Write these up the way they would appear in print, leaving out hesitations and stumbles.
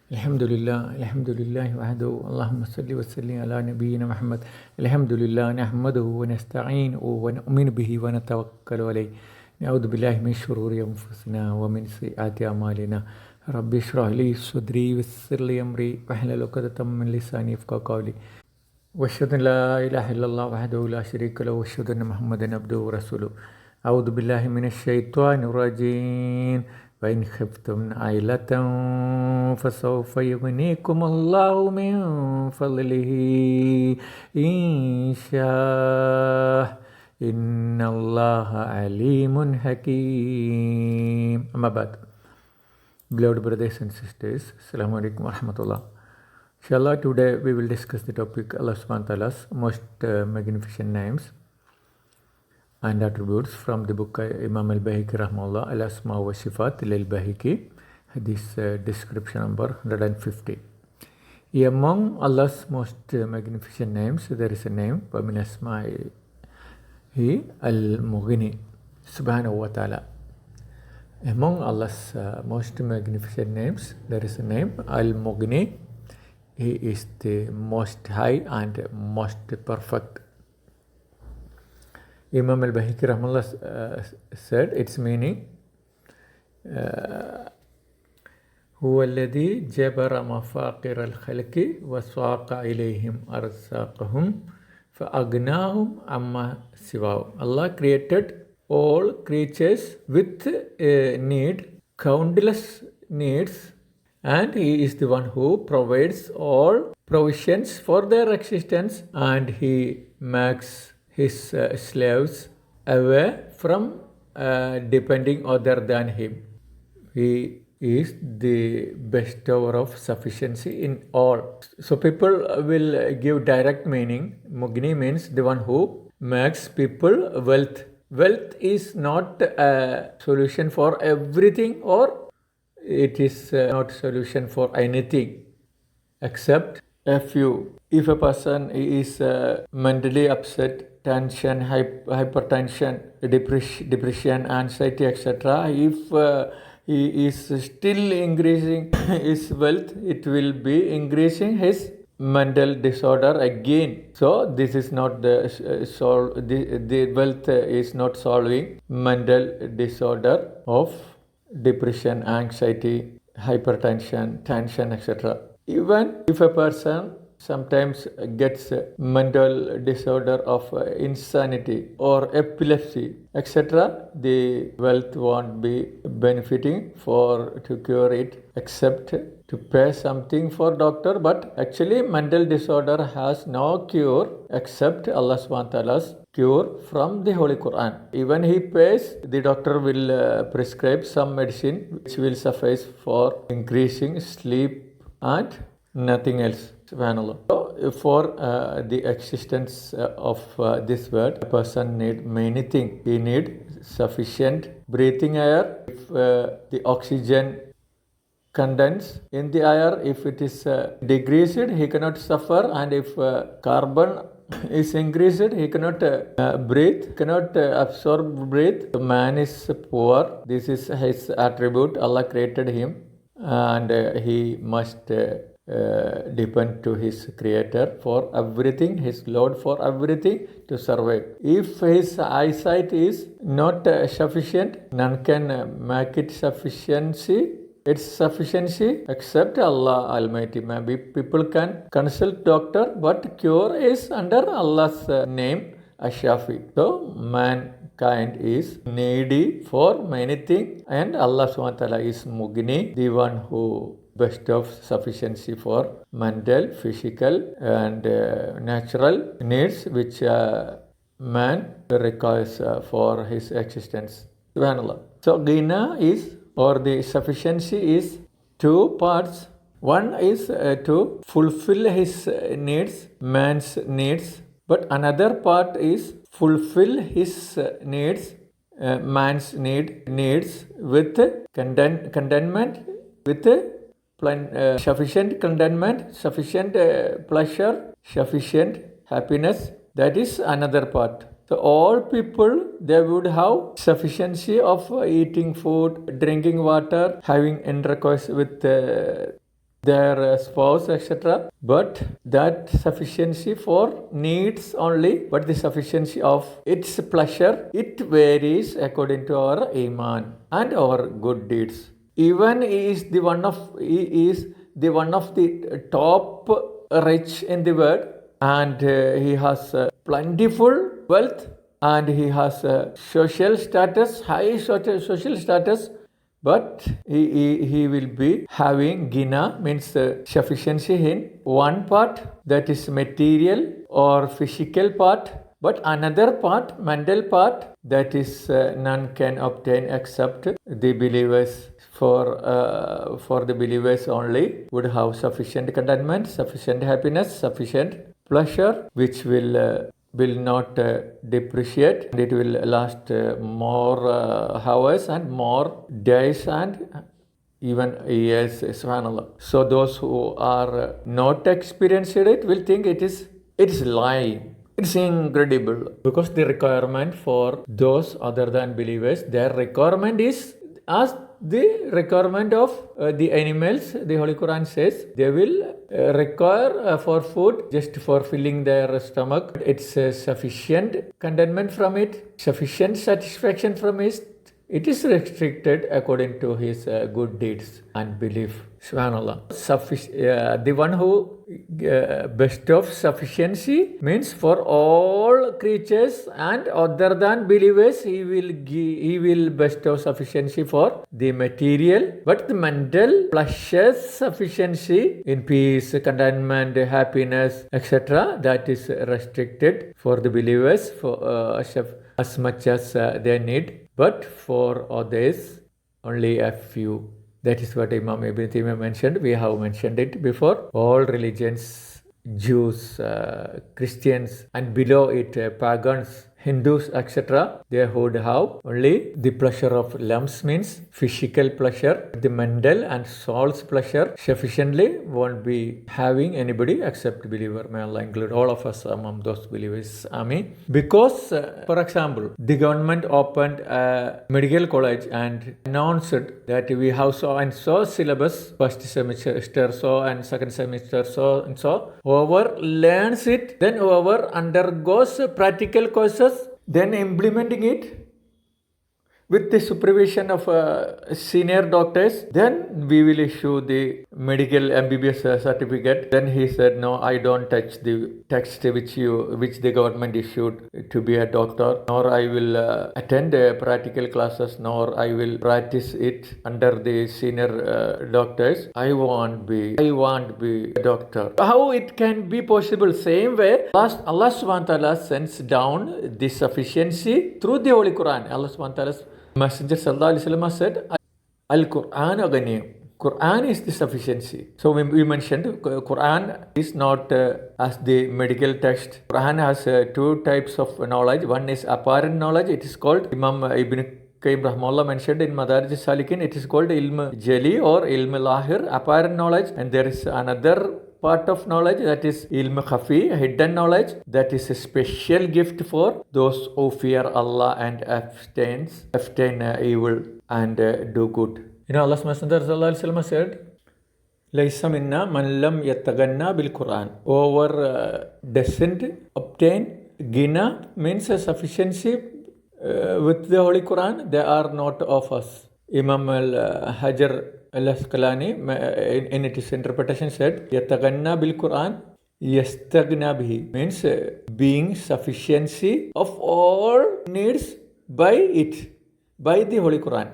Alhamdulillah wahdahu Allahumma salli wa sallim ala nabiyyina Muhammad. Alhamdulillah nahmaduhu wa nasta'inuhu wa nu'minu bihi wa natawakkalu alayhi. Na'udhu billahi min shururi anfusina wa min sayyiati a'malina. Rabbi shrah li sadri wa yassir li amri wahlul 'uqdatam min lisani yafqahu qawli. Wa ashhadu an la ilaha illallah wahdahu la sharika lahu wa ashhadu anna Muhammadan abduhu wa rasuluhu. A'udhu billahi minash shaitanir rajim. وإن خفتم عيلة فسوف يغنيكم الله من فضله إن شاء إن الله عليم حكيم. أما بعد, beloved brothers and sisters, Assalamu alaikum wa rahmatullah. Inshallah, today we will discuss the topic Allah subhanahu wa ta'ala's most magnificent names and attributes from the book Imam al-Baihakhi rahmahullah, al-Asma wa Sifat al-Baihakhi, hadith description number 150. Among Allah's most magnificent names, there is a name, وَمِنْ أَسْمَائِهِ al-Muqni subhanahu wa ta'ala. Among Allah's most magnificent names, there is a name, al-Muqni. He is the most high and most perfect. Imam al-Baihakhi rahmahullah said its meaning, هو الذي جبر مفاقر الخلق وساق إليهم أرزاقهم فأغناهم عما سواه. Allah created all creatures with a need, countless needs, and He is the one who provides all provisions for their existence, and He makes His slaves away from depending other than Him. He is the bestower of sufficiency in all. So people will give direct meaning. Mughni means the one who makes people wealth. Wealth is not a solution for everything, or it is not solution for anything except a few. If a person is mentally upset, tension, hypertension, depression, anxiety, etc., if he is still increasing his wealth, it will be increasing his mental disorder again. So this is not the wealth is not solving mental disorder of depression, anxiety, hypertension, tension, etc. Even if a person sometimes gets mental disorder of insanity or epilepsy, etc., the wealth won't be benefiting to cure it, except to pay something for doctor. But actually mental disorder has no cure except Allah subhanahu wa ta'ala's cure from the Holy Quran. Even he pays, the doctor will prescribe some medicine which will suffice for increasing sleep and nothing else. Subhanallah. So, for the existence of this world, a person needs many things. He needs sufficient breathing air. If the oxygen condense in the air, if it is decreased, he cannot suffer, and if carbon is increased, he cannot breathe, cannot absorb breath. The man is poor. This is his attribute. Allah created him, and he must depend to his creator for everything, his Lord for everything to survive. If his eyesight is not sufficient, none can make it sufficiency. Its sufficiency except Allah Almighty. Maybe people can consult doctor, but cure is under Allah's name, Ashafi. So mankind is needy for many things, and Allah subhanahu wa ta'ala is Mughni, the one who bestows sufficiency for mental, physical, and natural needs which man requires for his existence. Subhanallah. So Ghina is, or the sufficiency is, two parts. One is to fulfill his needs, man's needs, but another part is fulfill his needs, man's needs with contentment, with sufficient contentment, sufficient pleasure, sufficient happiness. That is another part. So all people, they would have sufficiency of eating food, drinking water, having intercourse with their spouse, etc. But that sufficiency for needs only, but the sufficiency of its pleasure, it varies according to our iman and our good deeds. Even he is the one of the top rich in the world, and he has plentiful wealth, and he has social status, high social status, but he will be having gina, means sufficiency in one part, that is material or physical part, but another part, mental part, that is none can obtain except the believers. For the believers only would have sufficient contentment, sufficient happiness, sufficient pleasure, which will not depreciate, and it will last more hours and more days and even years, subhanallah. So those who are not experienced it will think it is lying. It's incredible, because the requirement for those other than believers, their requirement is as the requirement of the animals. The Holy Quran says they will require for food just for filling their stomach. It's sufficient contentment from it, sufficient satisfaction from it. It is restricted according to his good deeds and belief. Subhanallah. The one who bestows sufficiency means for all creatures and other than believers, he will bestow sufficiency for the material, but the mental pleasures, sufficiency in peace, contentment, happiness, etc., that is restricted for the believers for as much as they need, but for others only a few. That is what Imam Ibn Taymiyyah mentioned. We have mentioned it before. All religions, Jews, Christians, and below it pagans, Hindus, etc., they would have only the pleasure of lumps, means physical pleasure. The mental and soul's pleasure sufficiently won't be having anybody except believer. May Allah include all of us among those believers. Ameen. Because, for example, the government opened a medical college and announced that we have so and so syllabus, first semester so and second semester so and so. Whoever learns it, then whoever undergoes practical courses, then implementing it with the supervision of senior doctors, then we will issue the medical MBBS certificate. Then he said, no, I don't touch the text which the government issued to be a doctor, nor I will attend practical classes, nor I will practice it under the senior doctors. I won't be a doctor. How it can be possible? Same way, Allah subhanahu wa ta'ala sends down the sufficiency through the Holy Quran. Allah subhanahu wa ta'ala Messenger sallallahu alaihi wasallam said, Al-Quran aghaniyam. Quran is the sufficiency. So we mentioned Quran is not as the medical text. Quran has two types of knowledge. One is apparent knowledge. It is called, Imam Ibn Qayyim Rahmullah mentioned in Madarij Salikin, it is called ilm jali or ilm lahir, apparent knowledge. And there is another part of knowledge, that is ilm khafi, hidden knowledge, that is a special gift for those who fear Allah and abstain evil and do good. Allah's Messenger sallallahu alaihi wasallam said, Laysa minna man lam yattaganna bil Quran. Whoever doesn't obtain gina, means a sufficiency with the Holy Quran, they are not of us. Imam al-Hajar al-Asqalani in its interpretation said, Yattaganna bil Quran, yastagna bihi, means being sufficiency of all needs by the Holy Quran.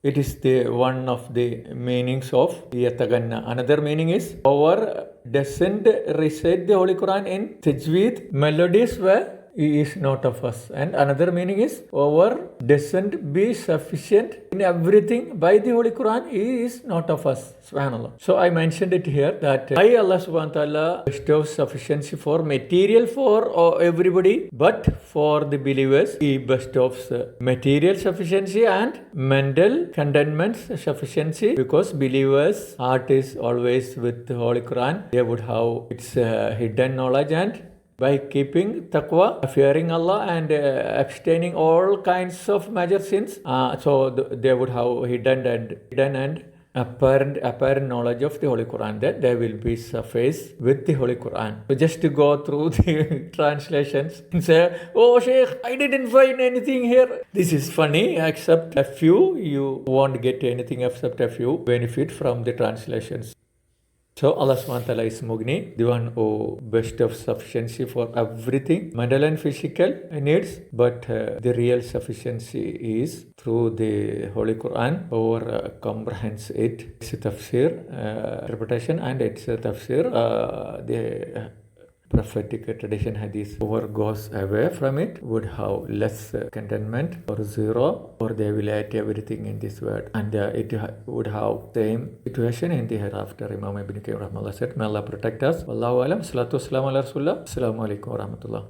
It is the one of the meanings of Yattaganna. Another meaning is, whoever doesn't recite the Holy Quran in tajweed, melodious way, he is not of us. And another meaning is, whoever doesn't be sufficient in everything by the Holy Quran, he is not of us. Subhanallah. So I mentioned it here that Allah subhanahu wa ta'ala bestows sufficiency for material for everybody, but for the believers, he bestows material sufficiency and mental contentment sufficiency, because believers' heart is always with the Holy Quran. They would have its hidden knowledge, and by keeping taqwa, fearing Allah, and abstaining all kinds of major sins, so they would have hidden and apparent knowledge of the Holy Quran, that they will be sufficed with the Holy Quran. So just to go through the translations and say, oh Sheikh, I didn't find anything here. This is funny, except a few, you won't get anything except a few benefit from the translations. So Allah SWT is Mughni, the one who best of sufficiency for everything, mental and physical needs, but the real sufficiency is through the Holy Quran, or comprehends it. It's a tafsir, interpretation, and it's a tafsir, the prophetic tradition hadith. Whoever goes away from it would have less contentment, or zero, or they will hate everything in this world, and it would have same situation in the hereafter. Imam Ibn Qayyim rahimahullah said, may Allah protect us. Wallahu alam. Salatu wassalamu ala rasulullah. Assalamu alaikum wa rahmatullah.